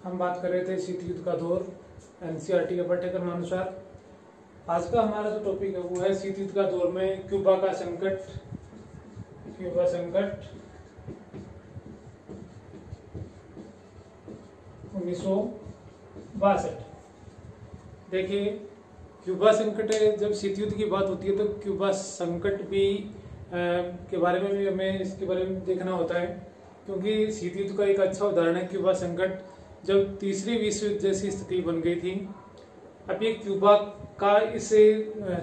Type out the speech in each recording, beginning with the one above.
हम बात कर रहे थे शीत युद्ध का दौर एनसीईआरटी के पाठ्यक्रम अनुसार। आज का हमारा जो टॉपिक है वो है शीत युद्ध का दौर में क्यूबा का संकट। क्यूबा संकट 1962। देखिए, क्यूबा संकट जब शीत युद्ध की बात होती है तो क्यूबा संकट भी के बारे में भी हमें इसके बारे में देखना होता है, क्योंकि शीत युद्ध का एक अच्छा उदाहरण है क्यूबा संकट। जब तीसरी विश्व युद्ध जैसी स्थिति बन गई थी, अब ये क्यूबा का इस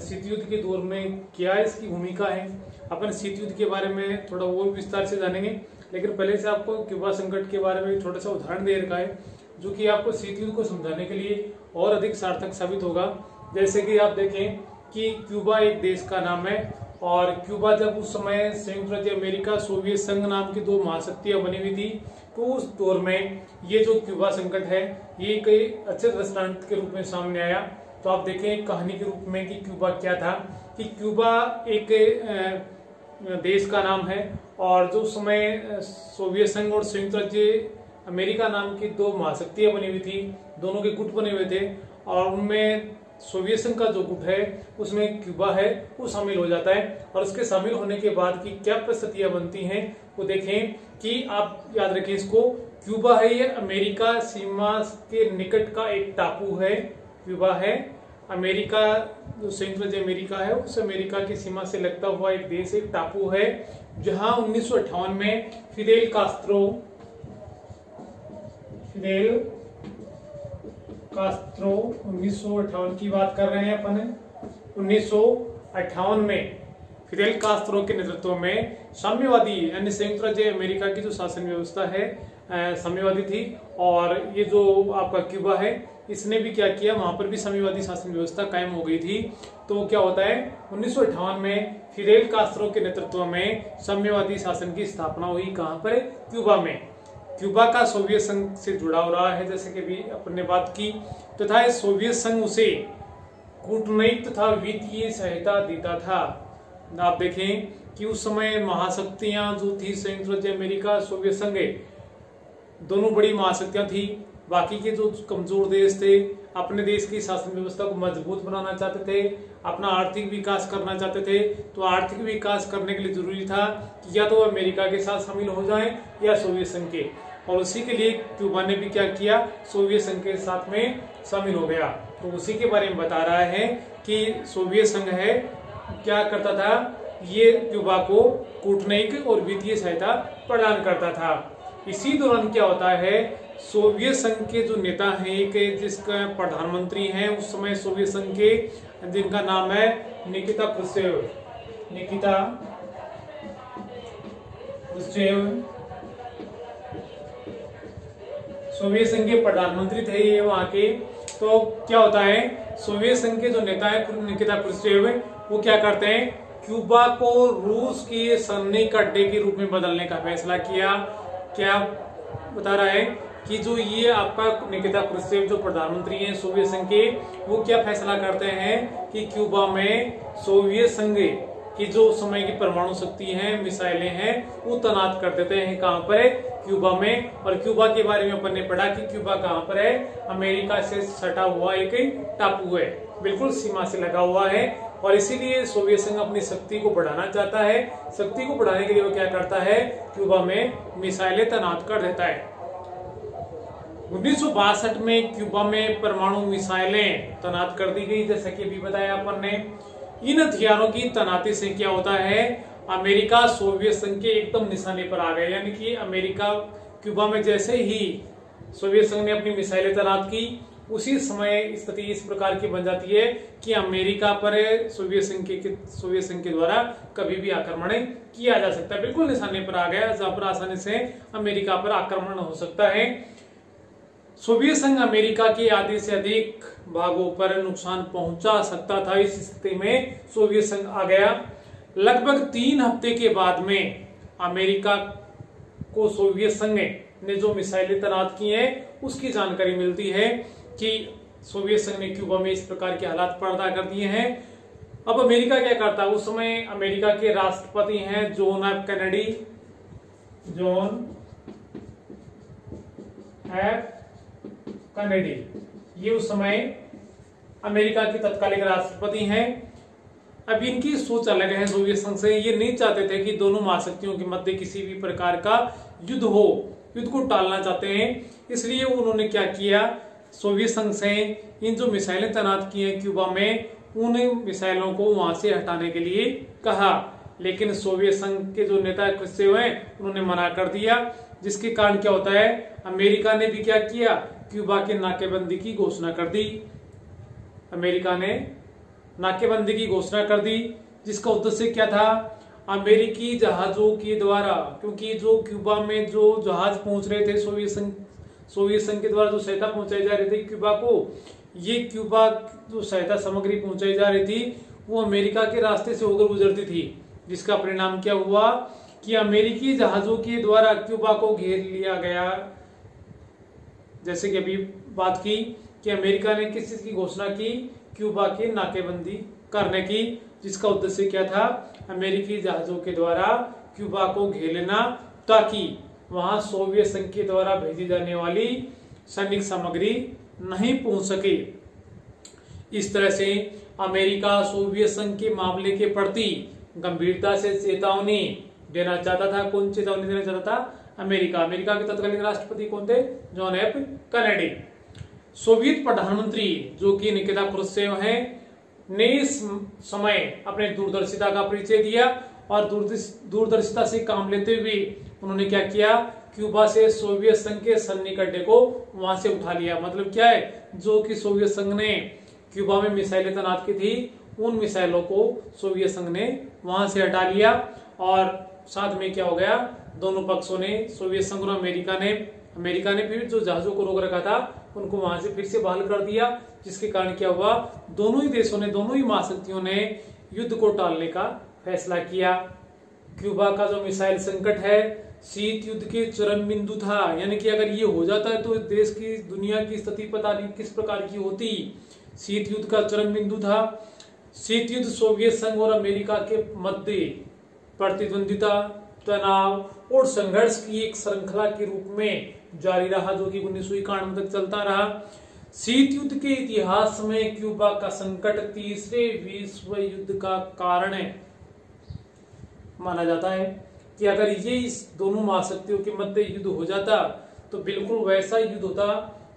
शीत युद्ध के दौर में क्या इसकी भूमिका है, अपन शीत युद्ध के बारे में थोड़ा और विस्तार से जानेंगे। लेकिन पहले से आपको क्यूबा संकट के बारे में थोड़ा सा उदाहरण दे रखा है, जो कि आपको शीत युद्ध को समझाने के लिए और अधिक सार्थक साबित होगा। जैसे कि आप देखें कि क्यूबा एक देश का नाम है, और क्यूबा जब उस समय संयुक्त राज्य अमेरिका सोवियत संघ नाम की दो महाशक्तियां बनी हुई थी, तो उस दौर में ये जो क्यूबा संकट है ये कई अच्छे दृष्टांत के रूप में सामने आया। तो आप देखें कहानी के रूप में कि क्यूबा क्या था, कि क्यूबा एक देश का नाम है, और जो समय सोवियत संघ और संयुक्त राज्य अमेरिका नाम की दो महाशक्तियां बनी हुई थी, दोनों के गुट बने हुए थे, और उनमें सोवियत संघ का जो गुट है उसमें क्यूबा है वो शामिल हो जाता है। और उसके शामिल होने के बाद की क्या परिस्थितियां बनती हैं वो देखें कि आप याद रखें इसको। क्यूबा है ये अमेरिका सीमा के निकट का एक टापू है। क्यूबा है अमेरिका, जो संयुक्त राज्य अमेरिका है उस अमेरिका की सीमा से लगता हुआ एक देश, एक टापू है, जहां 1958 में फिदेल कास्त्रो 1958 की बात कर रहे हैं अपन। 1958 में फिदेल कास्त्रो के नेतृत्व में साम्यवादी यानी संयुक्त राज्य अमेरिका की जो शासन व्यवस्था है साम्यवादी थी, और ये जो आपका क्यूबा है इसने भी क्या किया, वहां पर भी साम्यवादी शासन व्यवस्था कायम हो गई थी। तो क्या होता है 1958 में फिदेल कास्त्रो के नेतृत्व में साम्यवादी शासन की स्थापना हुई। कहां पर? क्यूबा में। क्यूबा का सोवियत संघ से जुड़ाव रहा है, जैसे कि भी अपन ने बात की, तथा तो सोवियत संघ उसे कूटनैतिक तथा वित्तीय सहायता देता था। आप देखें कि उस समय महाशक्तियां जो थी संयुक्त राज्य अमेरिका, सोवियत संघ, दोनों बड़ी महाशक्तियां थी। बाकी के जो कमजोर देश थे अपने देश की शासन व्यवस्था को मजबूत बनाना चाहते थे, अपना आर्थिक विकास करना चाहते थे। तो आर्थिक विकास करने के लिए जरूरी था कि या तो अमेरिका के साथ शामिल हो जाएं या सोवियत संघ के, और उसी के लिए क्यूबा ने भी क्या किया, सोवियत संघ के साथ में शामिल हो गया। तो उसी के बारे में बता रहा है कि सोवियत संघ है क्या करता था, ये क्यूबा को कूटनैतिक और वित्तीय सहायता प्रदान करता था। इसी दौरान क्या होता है, सोवियत संघ के जो नेता हैं, एक जिसका प्रधानमंत्री हैं उस समय सोवियत संघ के, जिनका नाम है Nikita Khrushchev. Nikita Khrushchev Soviet संघ के प्रधानमंत्री थे ये वहां के। तो क्या होता है, सोवियत संघ के जो नेता है निकिता क्रुश्चेव, वो क्या करते हैं, क्यूबा को रूस के सैनिक अड्डे के रूप में बदलने का फैसला किया। क्या बता रहा है कि जो ये आपका निकिता क्रुश्चेव जो प्रधानमंत्री हैं सोवियत संघ के, वो क्या फैसला करते हैं कि क्यूबा में सोवियत संघ की जो समय की परमाणु शक्ति हैं, मिसाइलें हैं, वो तैनात कर देते हैं। कहां पर है? क्यूबा में। और क्यूबा के बारे में अपन ने पढ़ा कि क्यूबा कहां पर है, अमेरिका से सटा हुआ एक टापू है, बिल्कुल सीमा से लगा हुआ है, और इसीलिए सोवियत संघ अपनी शक्ति को बढ़ाना चाहता है। शक्ति को बढ़ाने के लिए वो क्या करता है, क्यूबा में मिसाइलें तैनात कर देता है। 1962 में क्यूबा में परमाणु मिसाइलें तैनात कर दी गई, जैसे कि अभी बताया अपन ने। इन हथियारों की तैनाती से क्या होता है, अमेरिका सोवियत संघ के एकदम निशाने पर आ गए। यानी कि अमेरिका क्यूबा में जैसे ही सोवियत संघ ने अपनी मिसाइलें तैनात की, उसी समय स्थिति इस प्रकार की बन जाती है कि अमेरिका पर सोवियत संघ के द्वारा कभी भी आक्रमण किया जा सकता है। बिल्कुल निशाने पर आ गया, जहां पर आसानी से अमेरिका पर आक्रमण हो सकता है। सोवियत संघ अमेरिका के आधे से अधिक भागों पर नुकसान पहुंचा सकता था। इस स्थिति में सोवियत संघ आ गया। लगभग 3 हफ्ते के बाद में अमेरिका को सोवियत संघ ने जो मिसाइलें तैनात की हैं उसकी जानकारी मिलती है कि सोवियत संघ ने क्यूबा में इस प्रकार के हालात पैदा कर दिए हैं। अब अमेरिका क्या करता है, उस समय अमेरिका के राष्ट्रपति हैं जॉन एफ कैनेडी। कैनेडी, ये उस समय अमेरिका के तत्कालीन राष्ट्रपति हैं। अब इनकी सोच अलग है सोवियत संघ से। ये नहीं चाहते थे कि दोनों महाशक्तियों के मध्य किसी भी प्रकार का युद्ध हो, युद्ध को टालना चाहते हैं। इसलिए उन्होंने क्या किया, सोवियत संघ से इन जो मिसाइलें तैनात की हैं क्यूबा में, उन मिसाइलों को वहां से हटाने के लिए कहा। लेकिन सोवियत संघ के जो नेता क्रुश्चेव हैं उन्होंने मना कर दिया, जिसके कारण क्या होता है, अमेरिका ने भी क्या किया, क्यूबा के नाकेबंदी की घोषणा कर दी। अमेरिका ने नाकेबंदी की घोषणा कर दी, जिसका उद्देश्य क्या था, अमेरिकी जहाजों के द्वारा, क्योंकि जो क्यूबा में जो जहाज पहुंच रहे थे सोवियत संघ के द्वारा जो सहायता पहुंचाई जा रही थी क्यूबा को, ये क्यूबा जो सहायता सामग्री पहुंचाई जा रही थी वो अमेरिका के रास्ते से होकर गुजरती थी, जिसका परिणाम क्या हुआ कि अमेरिकी जहाजों के द्वारा क्यूबा को घेर लिया गया। जैसे कि अभी बात की कि अमेरिका ने किस चीज की घोषणा की, क्यूबा की नाकेबंदी करने की, जिसका उद्देश्य क्या था, अमेरिकी जहाजों के द्वारा क्यूबा को घेर लेना, ताकि वहां सोवियत संघ के द्वारा भेजी जाने वाली सैनिक सामग्री नहीं पहुंच सके। इस तरह से अमेरिका सोवियत संघ के मामले के प्रति गंभीरता से चेतावनी देना चाहता था। कौन चेतावनी देना चाहता था, अमेरिका के तत्कालीन राष्ट्रपति कौन थे, जॉन एफ कैनेडी। सोवियत प्रधानमंत्री जो कि निकिता क्रुश्चेव हैं ने इस समय अपने दूरदर्शिता का परिचय दिया और दूरदर्शिता से काम लेते हुए उन्होंने क्या किया, क्यूबा से सोवियत संघ के सैनिक अड्डे को वहां से उठा लिया। मतलब क्या है, जो कि सोवियत संघ ने क्यूबा में मिसाइलें तैनात की थी, उन मिसाइलों को सोवियत संघ ने वहां से हटा लिया। और साथ में क्या हो गया, दोनों पक्षों ने, सोवियत संघ और अमेरिका ने फिर जो जहाजों को रोक रखा था उनको वहां से फिर से बहाल कर दिया, जिसके कारण क्या हुआ, दोनों ही देशों ने, दोनों ही महाशक्तियों ने युद्ध को टालने का फैसला किया। क्यूबा का जो मिसाइल संकट है शीत युद्ध के चरम बिंदु था, यानी कि अगर ये हो जाता है तो देश की, दुनिया की स्थिति पता नहीं किस प्रकार की होती। शीत युद्ध का चरम बिंदु था। शीत युद्ध सोवियत संघ और अमेरिका के मध्य प्रतिद्वंदिता, तनाव और संघर्ष की एक श्रृंखला के रूप में जारी रहा, जो कि 1991 तक चलता रहा। शीत युद्ध के इतिहास में क्यूबा का संकट तीसरे विश्व युद्ध का कारण माना जाता है कि अगर ये इस दोनों महाशक्तियों के मध्य युद्ध हो जाता तो बिल्कुल वैसा युद्ध होता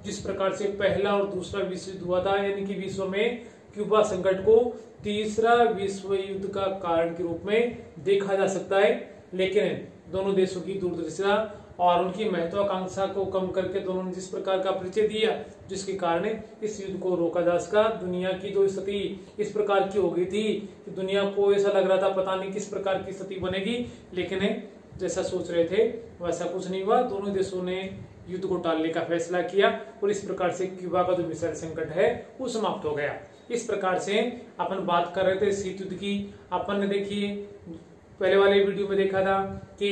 जिस प्रकार से पहला और दूसरा विश्व युद्ध हुआ था, यानी कि विश्व में क्यूबा संकट को तीसरा विश्व युद्ध का कारण के रूप में देखा जा सकता है। लेकिन दोनों देशों की दूरदर्शिता और उनकी महत्वाकांक्षा को कम करके दोनों ने जिस प्रकार का परिचय दिया, जिसके कारण इस युद्ध को रोका जा सका। दुनिया की जो स्थिति इस प्रकार की हो गई थी कि दुनिया को ऐसा लग रहा था पता नहीं किस प्रकार की स्थिति बनेगी, लेकिन जैसा सोच रहे थे वैसा कुछ नहीं हुआ। दोनों देशों ने युद्ध को टालने का फैसला किया और इस प्रकार से क्यूबा का जो मिसाइल संकट है वो समाप्त हो गया। इस प्रकार से अपन बात कर रहे थे शीत युद्ध की। अपन ने देखिए पहले वाले वीडियो में देखा था कि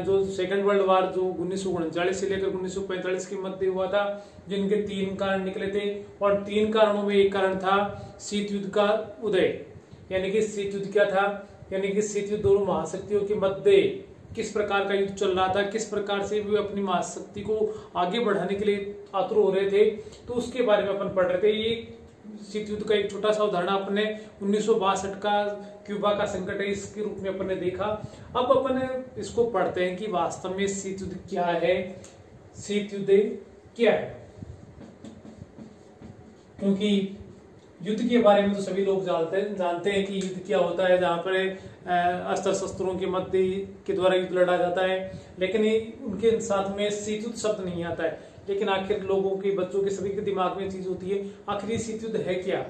जो सेकंड वर्ल्ड वार जो 1939 से लेकर 1945 के मध्य हुआ था, जिनके 3 कारण निकले थे और 3 कारणों में एक कारण था शीत युद्ध का उदय। यानी कि शीत युद्ध क्या था, यानी कि शीत युद्ध दोनों महाशक्तियों के मध्य किस प्रकार का युद्ध चल रहा था, किस प्रकार से वे अपनी महाशक्ति को आगे बढ़ाने के लिए आतुर हो रहे थे, तो उसके बारे में अपन पढ़ रहे थे। ये शीत युद्ध का एक छोटा सा उदाहरण अपने 1962 का क्यूबा का संकट है, इसके रूप में अपन ने देखा। अब अपन इसको पढ़ते हैं कि वास्तव में शीत युद्ध क्या है, शीत युद्ध क्या है। क्योंकि युद्ध के बारे में तो सभी लोग जानते हैं कि युद्ध क्या होता है, जहां पर अस्त्र शस्त्रों के मध्य के द्वारा युद्ध लड़ा जाता है, लेकिन उनके साथ में शीत युद्ध शब्द नहीं आता है। लेकिन आखिर लोगों के, बच्चों के, सभी के दिमाग में चीज होती है, आखिर ये शीत युद्ध है क्या।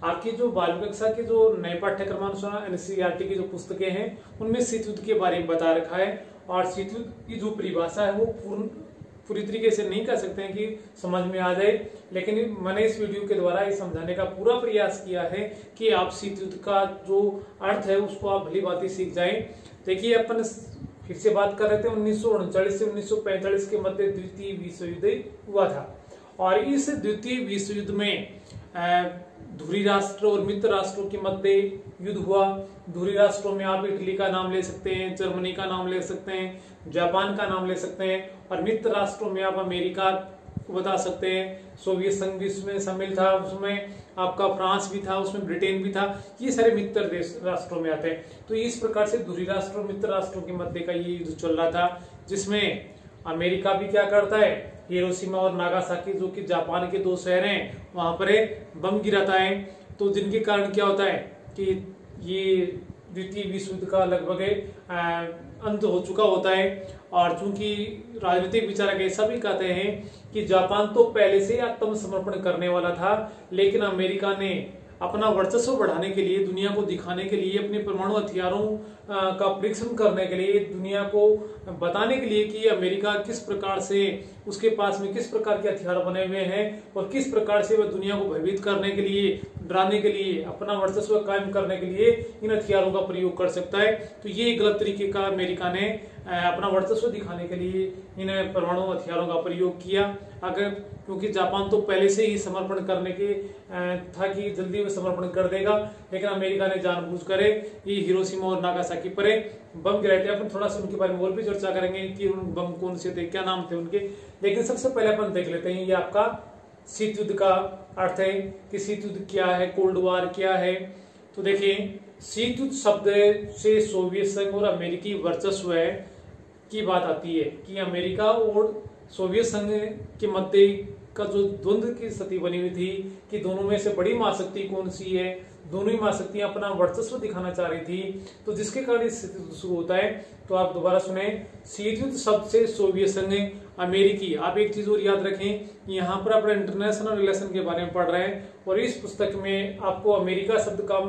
आपकी जो 12वीं कक्षा के जो नए पाठ्यक्रमानुसार एनसीईआरटी की जो पुस्तकें हैं उनमें शीत युद्ध के बारे में बता रखा है। और शीत युद्ध की जो परिभाषा है वो पूरी तरीके से नहीं कह सकते हैं कि समझ में आ जाए, लेकिन मैंने इस वीडियो के द्वारा ये समझाने का पूरा प्रयास किया है कि आप शीत युद्ध का जो अर्थ है उसको आप भली बात सीख जाएं। देखिए अपन फिर से बात कर रहे थे 1939 से 1945 के मध्य द्वितीय विश्व युद्ध हुआ था। और इस द्वितीय विश्व युद्ध में धुरी राष्ट्र और मित्र राष्ट्रों के मध्य युद्ध हुआ। धुरी राष्ट्रों में आप इटली का नाम ले सकते हैं, जर्मनी का नाम ले सकते हैं, जापान का नाम ले सकते हैं, और मित्र राष्ट्रों में आप अमेरिका, को बता सकते हैं। सोवियत संघ भी इसमें शामिल था, उसमें आपका फ्रांस भी था, उसमें ब्रिटेन भी था। ये सारे मित्र देश राष्ट्रों में आते हैं। तो इस प्रकार से दूरी राष्ट्रों मित्र राष्ट्रों के मध्य का ये युद्ध चल रहा था, जिसमें अमेरिका भी क्या करता है, हिरोशिमा और नागासाकी जो कि जापान के 2 शहर हैं, वहां पर बम गिराता है। तो जिनके कारण क्या होता है कि ये द्वितीय विश्व युद्ध का लगभग अंत हो चुका होता है। और चूंकि राजनीतिक विचारक ऐसा भी कहते हैं कि जापान तो पहले से आत्मसमर्पण करने वाला था, लेकिन अमेरिका ने अपना वर्चस्व बढ़ाने के लिए, दुनिया को दिखाने के लिए, अपने परमाणु हथियारों का परीक्षण करने के लिए, दुनिया को बताने के लिए कि अमेरिका किस प्रकार से, उसके पास में किस प्रकार के हथियार बने हुए हैं और किस प्रकार से वह दुनिया को भयभीत करने के लिए, डराने के लिए, अपना वर्चस्व कायम करने के लिए इन हथियारों का प्रयोग कर सकता है। तो ये गलत तरीके का अमेरिका ने अपना वर्चस्व दिखाने के लिए इन परमाणु हथियारों का प्रयोग किया। अगर क्योंकि जापान तो पहले से ही समर्पण करने के था कि जल्दी वो समर्पण कर देगा, लेकिन अमेरिका ने जानबूझकर ये हिरोशिमा और नागासाकी पर बम गिराए थे। अपन थोड़ा सा उनके बारे में और भी चर्चा करेंगे कि उन बम कौन से थे, क्या नाम थे उनके। लेकिन सबसे पहले अपन देख लेते हैं ये आपका शीत युद्ध का अर्थ है कि शीत युद्ध क्या है, कोल्ड वार क्या है। तो देखिए, शीत युद्ध शब्द से सोवियत संघ और अमेरिकी वर्चस्व की बात आती है कि अमेरिका और सोवियत संघ के मध्य का जो द्वंद्व की स्थिति बनी हुई थी कि दोनों में से बड़ी महाशक्ति कौन सी है, दोनों ही महाशक्तियां अपना वर्चस्व दिखाना चाह रही थी। तो जिसके कारण स्थिति शुरू होता है। तो आप दोबारा सुने, शीत युद्ध शब्द से सोवियत संघ, अमेरिकी। आप एक चीज और याद रखें, यहाँ पर अपने इंटरनेशनल रिलेशन के बारे में पढ़ रहे हैं और इस पुस्तक में आपको अमेरिका शब्द का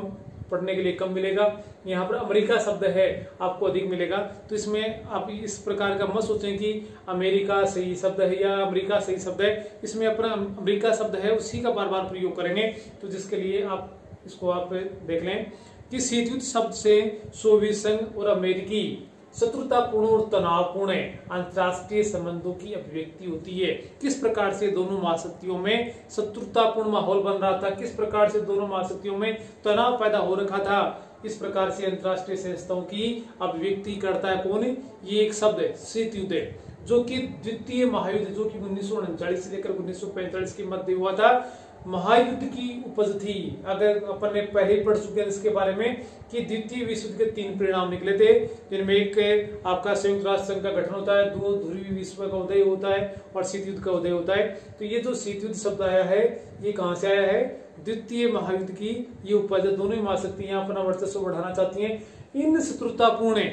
पढ़ने के लिए कम मिलेगा, यहाँ पर अमेरिका शब्द है आपको अधिक मिलेगा। तो इसमें आप इस प्रकार का मत सोचें कि अमेरिका सही शब्द है या अमेरिका सही शब्द है। इसमें अपना अमेरिका शब्द है उसी का बार बार प्रयोग करेंगे। तो जिसके लिए आप इसको आप देख लें कि शीत युद्ध शब्द से सोवियत संघ और अमेरिकी शत्रुतापूर्ण और तनावपूर्ण अंतरराष्ट्रीय संबंधों की अभिव्यक्ति होती है। किस प्रकार से दोनों महाशक्तियों में शत्रुतापूर्ण माहौल बन रहा था, किस प्रकार से दोनों महाशक्तियों में तनाव पैदा हो रखा था, इस प्रकार से अंतरराष्ट्रीय संस्थाओं की अभिव्यक्ति करता है कौन? ये एक शब्द है, शीत युद्ध है, जो कि द्वितीय महायुद्ध जो कि 1939 से लेकर 1945 के मध्य हुआ था, महायुद्ध की उपज थी। अगर अपन ने पहले ही पढ़ चुके हैं इसके बारे में कि द्वितीय विश्व युद्ध के 3 परिणाम निकले थे, जिनमें एक आपका संयुक्त राष्ट्र संघ का गठन होता है, 2 ध्रुवीय विश्व का उदय होता है और शीत युद्ध का उदय होता है। तो ये जो शीत युद्ध शब्द आया है ये कहां से आया है? द्वितीय महायुद्ध की ये उपज। दोनों ही महाशक्तियां अपना वर्चस्व बढ़ाना चाहती हैं। इन शत्रुतापूर्ण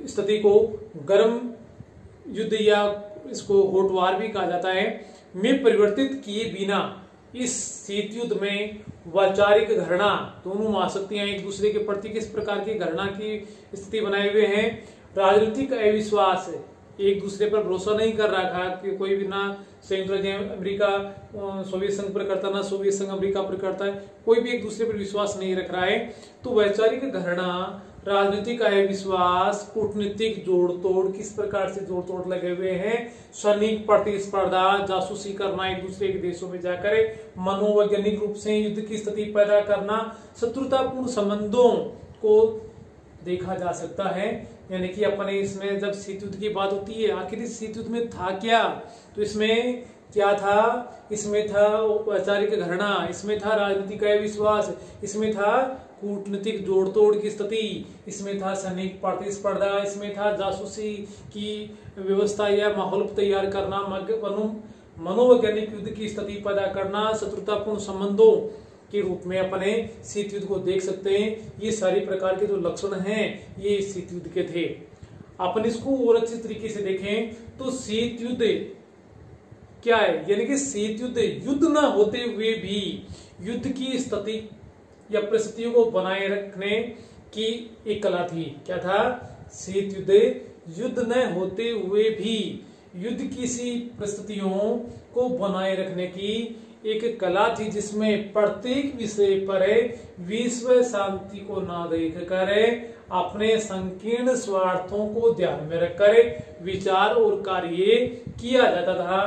स्थिति को गर्म युद्ध या इसको हॉट वार भी कहा जाता है में परिवर्तित किए बिना इस शीत युद्ध में वैचारिक घृणा, दोनों महाशक्तियां एक दूसरे के प्रति किस प्रकार की घृणा की स्थिति बनाए हुए हैं, राजनीतिक अविश्वास, एक दूसरे पर भरोसा नहीं कर रहा था कि कोई भी ना संयुक्त राज्य अमेरिका सोवियत संघ पर करता, ना सोवियत संघ अमेरिका पर करता है, कोई भी एक दूसरे पर विश्वास नहीं रख रहा है। तो वैचारिक घृणा, राजनीतिक अविश्वास, कूटनीतिक जोड़ तोड़, किस प्रकार से जोड़ तोड़ लगे हुए हैं, सैनिक प्रतिस्पर्धा, जासूसी करना एक दूसरे के देशों में जाकर, मनोवैज्ञानिक रूप से युद्ध की स्थिति पैदा करना, शत्रुतापूर्ण संबंधों को देखा जा सकता है। यानी कि अपने इसमें जब शीत युद्ध की बात होती है, आखिर इस शीत युद्ध में था क्या? तो इसमें क्या था? इसमें था वैचारिक घृणा, इसमें था राजनीतिक अविश्वास, इसमें था कूटनीतिक जोड़ तोड़ की स्थिति, इसमें था सैनिक प्रतिस्पर्धा, इसमें था जासूसी की व्यवस्था या माहौल तैयार करना, मनोवैज्ञानिक युद्ध की स्थिति पैदा करना, शत्रुतापूर्ण संबंधों के रूप में अपने शीत युद्ध को देख सकते हैं। ये सारी प्रकार के जो लक्षण हैं ये शीत युद्ध के थे। अपन इसको और अच्छी तरीके से देखें तो शीत युद्ध क्या है? यानी कि शीत युद्ध युद्ध न होते हुए भी युद्ध की स्थिति या परिस्थितियों को बनाए रखने की एक कला थी। क्या था? शीत युद्ध युद्ध न होते हुए भी युद्ध की सी परिस्थितियों को बनाए रखने की एक कला थी, जिसमें प्रत्येक विषय पर विश्व शांति को ना देख कर अपने संकीर्ण स्वार्थों को ध्यान में रखकर विचार और कार्य किया जाता था।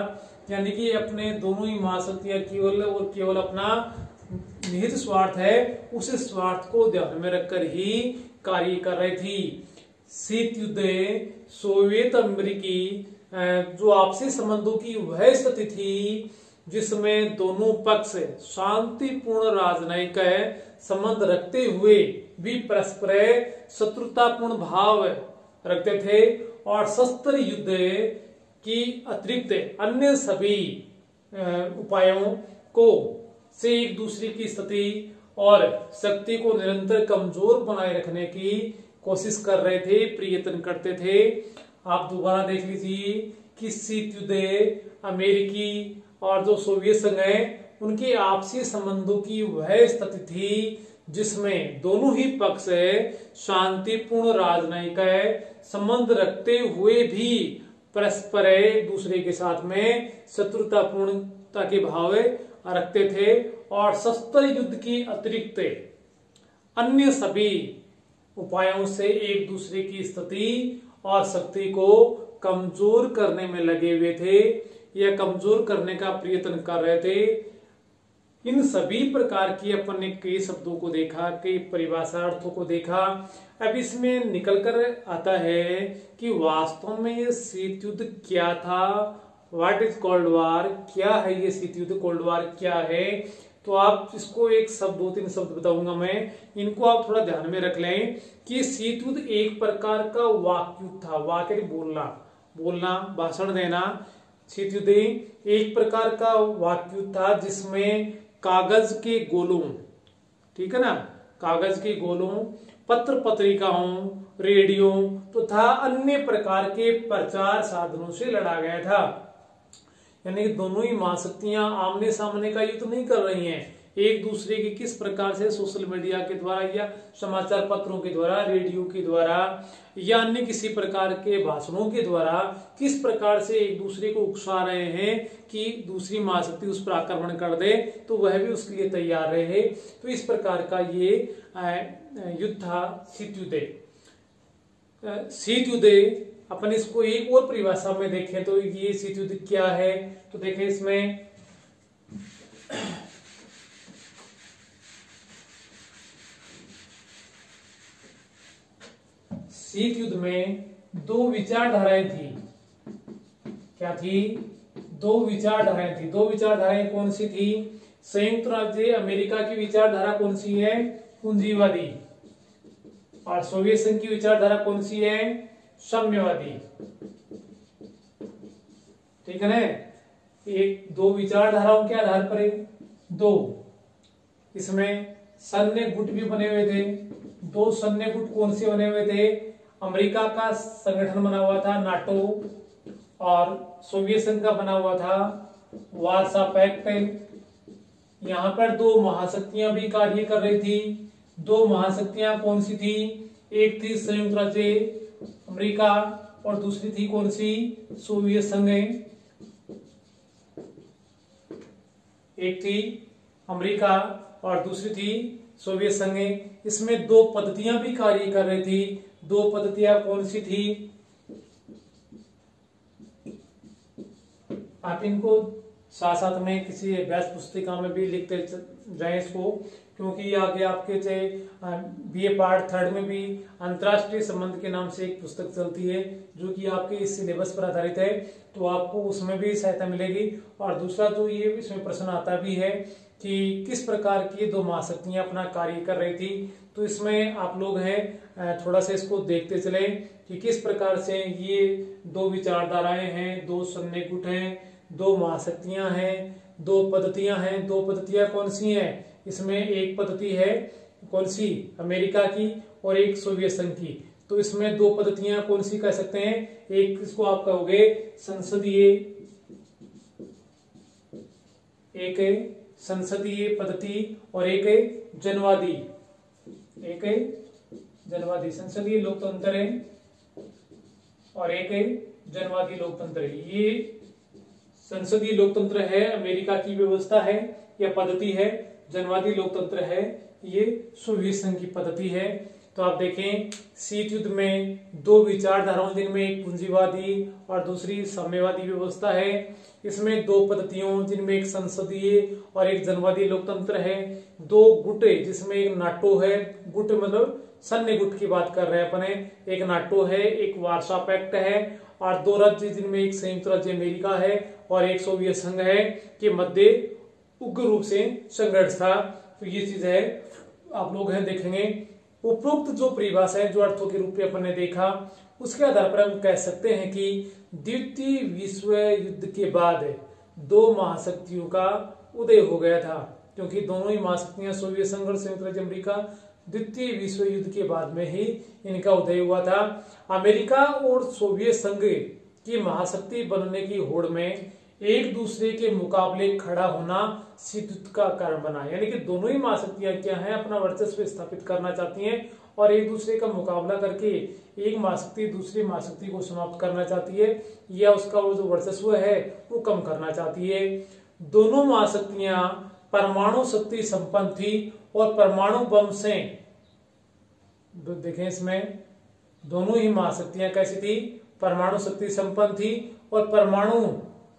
यानी कि अपने दोनों ही महाशक्तियां केवल और केवल अपना निहित स्वार्थ है, उस स्वार्थ को ध्यान में रखकर ही कार्य कर रही थी। शीत युद्ध सोवियत अमेरिकी जो आपसी संबंधों की वह स्थिति थी जिसमें दोनों पक्ष शांतिपूर्ण राजनयिक संबंध रखते हुए भी परस्पर शत्रुतापूर्ण भाव रखते थे और शस्त्र युद्ध की अतिरिक्त अन्य सभी उपायों को से एक दूसरे की स्थिति और शक्ति को निरंतर कमजोर बनाए रखने की कोशिश कर रहे थे, प्रयत्न करते थे। आप दोबारा देख लीजिए कि शीत युद्ध अमेरिकी और जो सोवियत संघ है उनके आपसी संबंधों की वह स्थिति थी जिसमें दोनों ही पक्ष शांतिपूर्ण राजनयिक संबंध रखते हुए भी परस्पर एक दूसरे के साथ में शत्रुतापूर्णता के भाव रखते थे और शस्त्र युद्ध की अतिरिक्त अन्य सभी उपायों से एक दूसरे की स्थिति और शक्ति को कमजोर करने में लगे हुए थे या कमजोर करने का प्रयत्न कर रहे थे। इन सभी प्रकार की अपन ने कई शब्दों को देखा, कई परिभाषा अर्थों को देखा। अब इसमें निकल कर आता है कि वास्तव में ये शीत युद्ध क्या था, व्हाट इज कोल्ड वार, क्या है ये शीत युद्ध, कोल्ड वार क्या है। तो आप इसको एक शब्द, 2-3 शब्द बताऊंगा मैं, इनको आप थोड़ा ध्यान में रख लें कि शीत युद्ध एक प्रकार का वाक्य युद्ध था। वाक्य बोलना, भाषण देना। शीत युद्ध एक प्रकार का वाक्य युद्ध था जिसमें कागज के गोलों, ठीक है ना, कागज के गोलों, पत्र पत्रिकाओं, रेडियो तथा अन्य प्रकार के प्रचार साधनों से लड़ा गया था। यानी कि दोनों ही महाशक्तियां आमने सामने का युद्ध नहीं कर रही हैं, एक दूसरे की किस प्रकार से सोशल मीडिया के द्वारा या समाचार पत्रों के द्वारा, रेडियो के द्वारा या अन्य किसी प्रकार के भाषणों के द्वारा किस प्रकार से एक दूसरे को उकसा रहे हैं कि दूसरी महाशक्ति उस पर आक्रमण कर दे तो वह भी उसके लिए तैयार रहे। तो इस प्रकार का ये युद्ध था शीत युद्ध। शीत युद्ध अपन इसको एक और परिभाषा में देखें तो ये शीत युद्ध क्या है, तो देखें इसमें शीत युद्ध में दो विचारधाराएं थी। क्या थी? दो विचारधाराएं थी। दो विचारधाराएं कौन सी थी? संयुक्त राज्य अमेरिका की विचारधारा कौन सी है? पूंजीवादी। और सोवियत संघ की विचारधारा कौन सी है? साम्यवादी। ठीक है ना? एक दो विचारधाराओं के आधार पर दो इसमें सैन्य गुट भी बने हुए थे। दो सैन्य गुट कौन से बने हुए थे? अमेरिका का संगठन बना हुआ था नाटो और सोवियत संघ का बना हुआ था वार्सा पैक्ट। यहां पर दो महाशक्तियां भी कार्य कर रही थी। दो महाशक्तियां कौन सी थी? एक थी संयुक्त राज्य अमेरिका और दूसरी थी कौन सी? सोवियत संघ। एक थी अमेरिका और दूसरी थी सोवियत संघ। इसमें दो पद्धतियां भी कार्य कर रही थी। दो पद्धतियां कौन सी थी? आप इनको साथ साथ में किसी अभ्यास पुस्तिका में भी लिखते जाएं इसको, क्योंकि आगे आपके चाहे बीए पार्ट 3 में भी अंतरराष्ट्रीय संबंध के नाम से एक पुस्तक चलती है जो कि आपके इस सिलेबस पर आधारित है, तो आपको उसमें भी सहायता मिलेगी। और दूसरा जो ये इसमें प्रश्न आता भी है कि किस प्रकार की दो महाशक्तियां अपना कार्य कर रही थी, तो इसमें आप लोग हैं थोड़ा सा इसको देखते चले कि किस प्रकार से ये दो विचारधाराएं हैं, दो सैन्य गुट हैं, दो महाशक्तियां हैं, दो पद्धतियां हैं। दो पद्धतियां कौन सी हैं? इसमें एक पद्धति है कौन सी? अमेरिका की और एक सोवियत संघ की। तो इसमें दो पद्धतियां कौन सी कह सकते हैं? एक इसको आप कहोगे संसदीय, एक संसदीय पद्धति और एक जनवादी। एक जनवादी संसदीय लोकतंत्र है और एक जनवादी लोकतंत्र है। ये संसदीय लोकतंत्र है, अमेरिका की व्यवस्था है या पद्धति है। जनवादी लोकतंत्र है, ये सोवियत संघ की पद्धति है। तो आप देखें शीत युद्ध में दो विचारधाराओं जिनमें एक पूंजीवादी और दूसरी साम्यवादी व्यवस्था है। इसमें दो पद्धतियों जिनमें एक संसदीय और एक जनवादी लोकतंत्र है। दो गुट जिसमें एक नाटो है, गुट मतलब सैन्य गुट की बात कर रहे हैं अपने, एक नाटो है, एक वार्सा पैक्ट है, और दो राज्य जिनमें एक संयुक्त राज्य अमेरिका है और एक सोवियत संघ है के मध्य उग्र रूप से संघर्ष था। तो ये चीज है, आप लोग हैं देखेंगे। उपरोक्त जो परिभाषा है, जो अर्थों के रूप में अपन ने देखा, उसके आधार पर हम कह सकते हैं कि द्वितीय विश्व युद्ध के बाद दो महाशक्तियों का उदय हो गया था, क्योंकि दोनों ही महाशक्तियां सोवियत संघ और संयुक्त राज्य अमेरिका द्वितीय विश्व युद्ध के बाद में ही इनका उदय हुआ था। अमेरिका और सोवियत संघ की महाशक्ति बनने की होड़ में एक दूसरे के मुकाबले खड़ा होना शीत युद्ध का कारण बना, यानी कि दोनों ही महाशक्तियां क्या हैं, अपना वर्चस्व स्थापित करना चाहती हैं और एक दूसरे का मुकाबला करके एक महाशक्ति दूसरी महाशक्ति को समाप्त करना चाहती है या उसका वो जो वर्चस्व है वो कम करना चाहती है। दोनों महाशक्तियां परमाणु शक्ति संपन्न थी और परमाणु बम से, देखें इसमें दोनों ही महाशक्तियां कैसी थी, परमाणु शक्ति संपन्न थी और परमाणु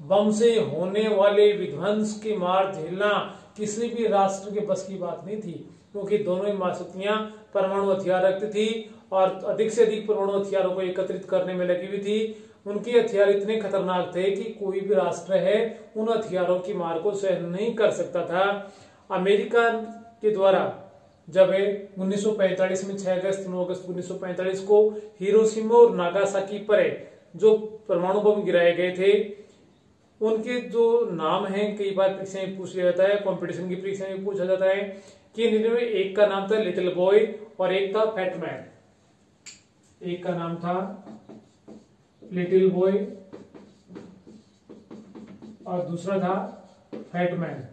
बम से होने वाले विध्वंस की मार झेलना किसी भी राष्ट्र के बस की बात नहीं थी, क्योंकि दोनों ही महाशक्तियां परमाणु हथियार रखती थी और अधिक से अधिक परमाणु हथियारों को एकत्रित करने में लगी हुई थी। उनके हथियार इतने खतरनाक थे कि कोई भी राष्ट्र है उन हथियारों की मार को सहन नहीं कर सकता था। अमेरिका के द्वारा जब 1945 में 6 अगस्त 9 अगस्त 1945 को हिरोशिमा और नागासाकी पर जो परमाणु बम गिराए गए थे, उनके जो नाम हैं कई बार परीक्षा में पूछ लिया जाता है, कंपटीशन की परीक्षा में पूछा जाता है कि इनमें एक का नाम था लिटिल बॉय और एक था फैट मैन। एक का नाम था लिटिल बॉय और दूसरा था फैट मैन।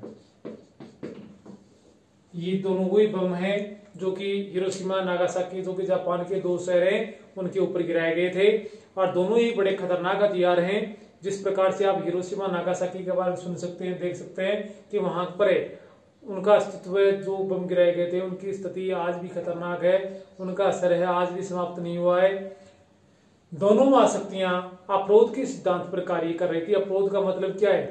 ये दोनों वही बम हैं जो कि हिरोशिमा नागासाकी, जो कि जापान के दो शहर हैं, उनके ऊपर गिराए गए थे और दोनों ही बड़े खतरनाक हथियार हैं। जिस प्रकार से आप हिरोशिमा नागासाकी के बारे में सुन सकते हैं, देख सकते हैं कि वहां पर उनका अस्तित्व, जो बम गिराए गए थे उनकी स्थिति आज भी खतरनाक है, उनका असर है आज भी समाप्त नहीं हुआ है। दोनों महाशक्तियां अवरोध के सिद्धांत पर कार्य कर रही थी। अवरोध का मतलब क्या है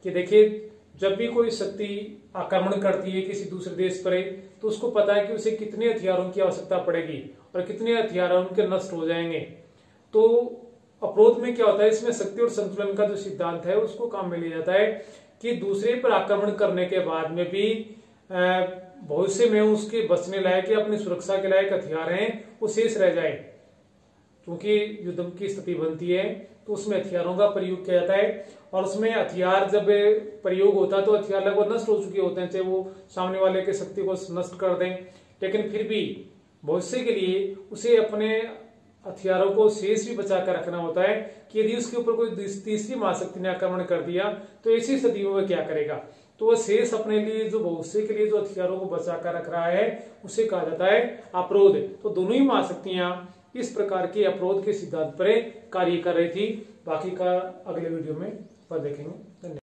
कि देखिए, जब भी कोई शक्ति आक्रमण करती है किसी दूसरे देश पर, तो उसको पता है कि उसे कितने हथियारों की आवश्यकता पड़ेगी और कितने हथियार उनके नष्ट हो जाएंगे। तो अवरोध में क्या होता है, इसमें शक्ति और संतुलन का जो सिद्धांत है उसको काम में लिया जाता है कि दूसरे पर आक्रमण करने के बाद में भी भविष्य में उसके बचने लायक या अपनी सुरक्षा के लायक हथियार हैं वो शेष रह जाए। क्योंकि युद्ध की स्थिति बनती है तो उसमें हथियारों का प्रयोग किया जाता है और उसमें हथियार जब प्रयोग होता है तो हथियार लगभग नष्ट हो चुके होते हैं, चाहे वो सामने वाले की शक्ति को नष्ट कर दें, लेकिन फिर भी भविष्य के लिए उसे अपने हथियारों को शेष भी बचा कर रखना होता है कि यदि उसके ऊपर कोई तीसरी महाशक्ति ने आक्रमण कर दिया तो ऐसी स्थिति में वह क्या करेगा। तो वह शेष अपने लिए जो भविष्य के लिए जो हथियारों को बचा कर रख रहा है उसे कहा जाता है अवरोध। तो दोनों ही महाशक्तियां इस प्रकार के अवरोध के सिद्धांत पर कार्य कर रही थी। बाकी का अगले वीडियो में पर देखेंगे।